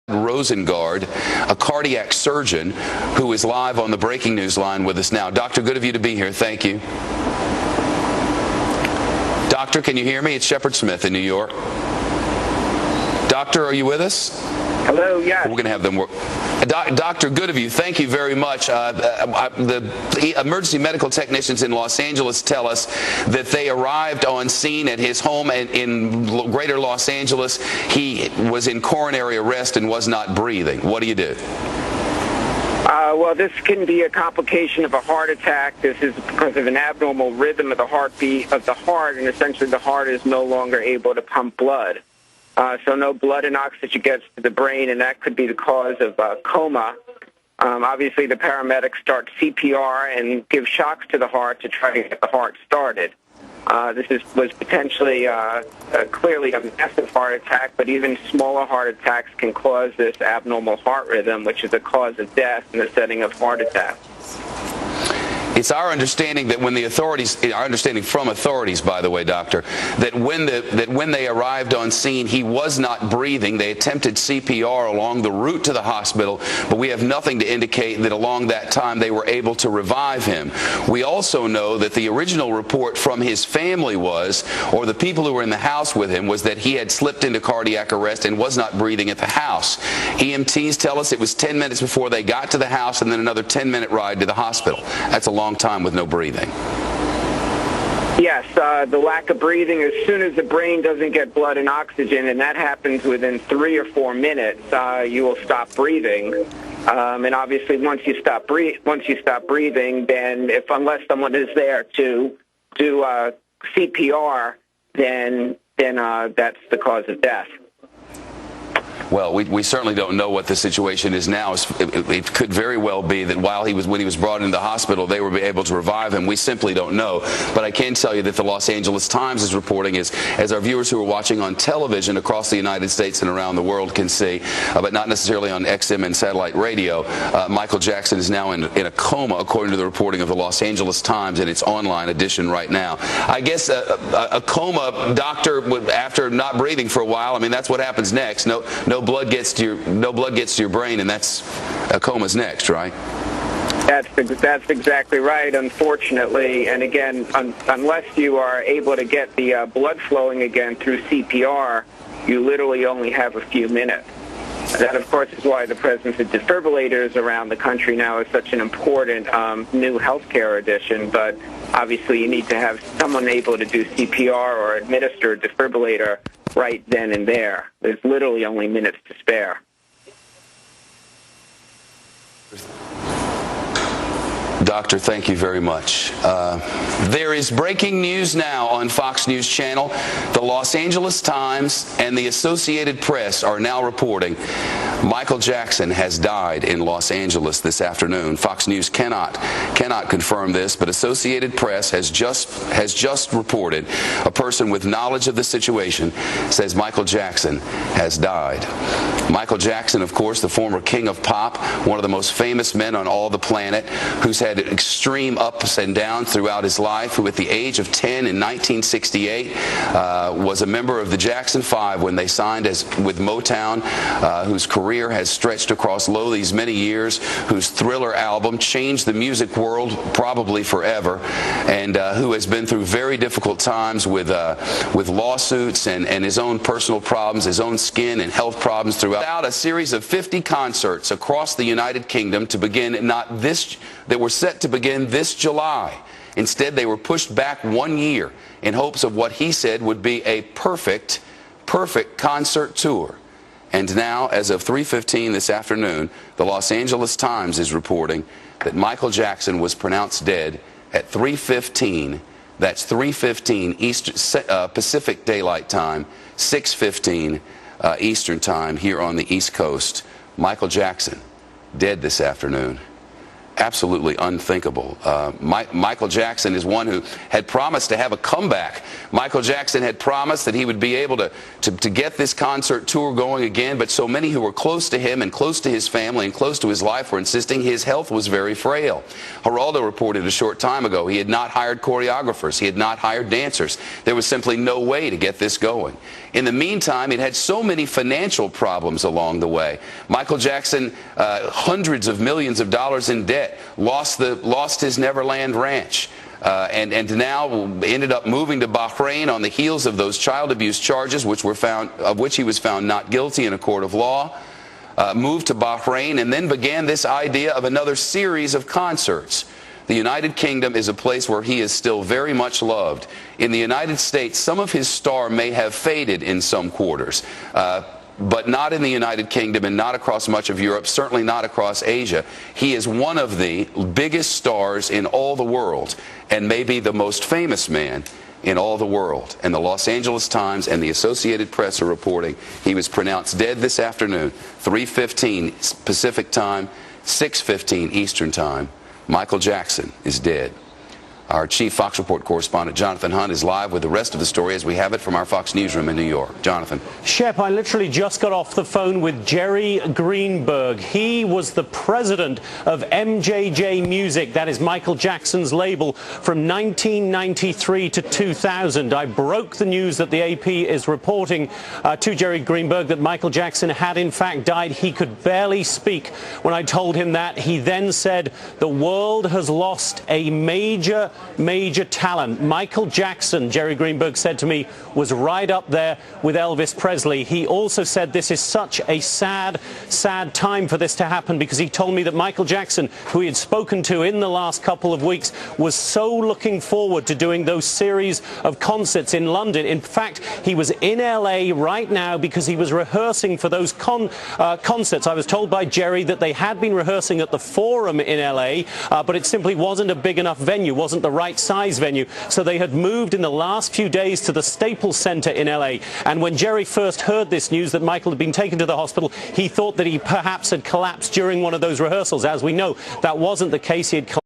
Rosengard, a cardiac surgeon who is live on the breaking news line with us now. Doctor, good of you to be here. Thank you. Doctor, can you hear me? It's Shepard Smith in New York. Doctor, are you with us? Hello, yes. We're going to have them work. Doctor, good of you. Thank you very much. The emergency medical technicians in Los Angeles tell us that they arrived on scene at his home in greater Los Angeles. He was in coronary arrest and was not breathing. What do you do? Well, this can be a complication of a heart attack. This is because of an abnormal rhythm of the heartbeat of the heart, and essentially the heart is no longer able to pump blood. So no blood and oxygen gets to the brain, and that could be the cause of coma. Obviously, the paramedics start CPR and give shocks to the heart to try to get the heart started. This was potentially clearly a massive heart attack, but even smaller heart attacks can cause this abnormal heart rhythm, which is a cause of death in the setting of heart attack. It's our understanding that when the authorities, our understanding from authorities, by the way, Doctor, that when they arrived on scene, he was not breathing. They attempted CPR along the route to the hospital, but we have nothing to indicate that along that time they were able to revive him. We also know that the original report from his family was, or the people who were in the house with him, was that he had slipped into cardiac arrest and was not breathing at the house. EMTs tell us it was 10 minutes before they got to the house and then another 10-minute ride to the hospital. That's a long time with no breathing. Yes, the lack of breathing, as soon as the brain doesn't get blood and oxygen, and that happens within 3 or 4 minutes, you will stop breathing. And obviously, once you stop breathing, then unless someone is there to do CPR, then that's the cause of death. Well, we certainly don't know what the situation is now. It could very well be that when he was brought into the hospital, they were able to revive him. We simply don't know. But I can tell you that the Los Angeles Times is reporting, as our viewers who are watching on television across the United States and around the world can see, but not necessarily on XM and satellite radio, Michael Jackson is now in a coma, according to the reporting of the Los Angeles Times in its online edition right now. I guess a coma, doctor, after not breathing for a while, I mean, that's what happens next. No blood gets to your brain, and that's a coma's next, right? That's exactly right, unfortunately. And again, unless you are able to get the blood flowing again through CPR, you literally only have a few minutes. That, of course, is why the presence of defibrillators around the country now is such an important new healthcare addition. But obviously, you need to have someone able to do CPR or administer a defibrillator right then and there. There's literally only minutes to spare. Doctor, thank you very much. There is breaking news now on Fox News Channel. The Los Angeles Times and the Associated Press are now reporting Michael Jackson has died in Los Angeles this afternoon. Fox News cannot confirm this, but Associated Press has just reported a person with knowledge of the situation says Michael Jackson has died. Michael Jackson, of course, the former king of pop, one of the most famous men on all the planet, who's had extreme ups and downs throughout his life, who at the age of 10 in 1968 was a member of the Jackson 5 when they signed with Motown, whose career has stretched across these many years, whose Thriller album changed the music world probably forever, and who has been through very difficult times with lawsuits and his own personal problems, his own skin and health problems throughout a series of 50 concerts across the United Kingdom to begin that were set to begin this July. Instead, they were pushed back 1 year in hopes of what he said would be a perfect concert tour. And now, as of 3:15 this afternoon, the Los Angeles Times is reporting that Michael Jackson was pronounced dead at 3:15. That's 3:15 Pacific Daylight Time, 6:15 Eastern Time here on the East Coast. Michael Jackson, dead this afternoon. absolutely unthinkable. Michael Jackson is one who had promised to have a comeback. Michael Jackson had promised that he would be able to get this concert tour going again, but so many who were close to him and close to his family and close to his life were insisting his health was very frail. Geraldo reported a short time ago he had not hired choreographers, he had not hired dancers. There was simply no way to get this going. In the meantime, it had so many financial problems along the way. Michael Jackson, hundreds of millions of dollars in debt, lost his Neverland Ranch, and now ended up moving to Bahrain on the heels of those child abuse charges, of which he was found not guilty in a court of law. Moved to Bahrain and then began this idea of another series of concerts. The United Kingdom is a place where he is still very much loved. In the United States, some of his star may have faded in some quarters, but not in the United Kingdom and not across much of Europe, certainly not across Asia. He is one of the biggest stars in all the world and maybe the most famous man in all the world. And the Los Angeles Times and the Associated Press are reporting he was pronounced dead this afternoon, 3:15 Pacific Time, 6:15 Eastern Time. Michael Jackson is dead. Our chief Fox Report correspondent, Jonathan Hunt, is live with the rest of the story as we have it from our Fox newsroom in New York. Jonathan. Shep, I literally just got off the phone with Jerry Greenberg. He was the president of MJJ Music, that is Michael Jackson's label, from 1993 to 2000. I broke the news that the AP is reporting to Jerry Greenberg that Michael Jackson had in fact died. He could barely speak when I told him that. He then said, "The world has lost a major talent." Michael Jackson, Jerry Greenberg said to me, was right up there with Elvis Presley. He also said this is such a sad time for this to happen, because he told me that Michael Jackson, who he had spoken to in the last couple of weeks, was so looking forward to doing those series of concerts in London. In fact, he was in LA right now because he was rehearsing for those concerts. I was told by Jerry that they had been rehearsing at the Forum in LA, but it simply wasn't a big enough venue, wasn't the right size venue, so they had moved in the last few days to the Staples Center in LA. And when Jerry first heard this news that Michael had been taken to the hospital, he thought that he perhaps had collapsed during one of those rehearsals. As we know, that wasn't the case. He had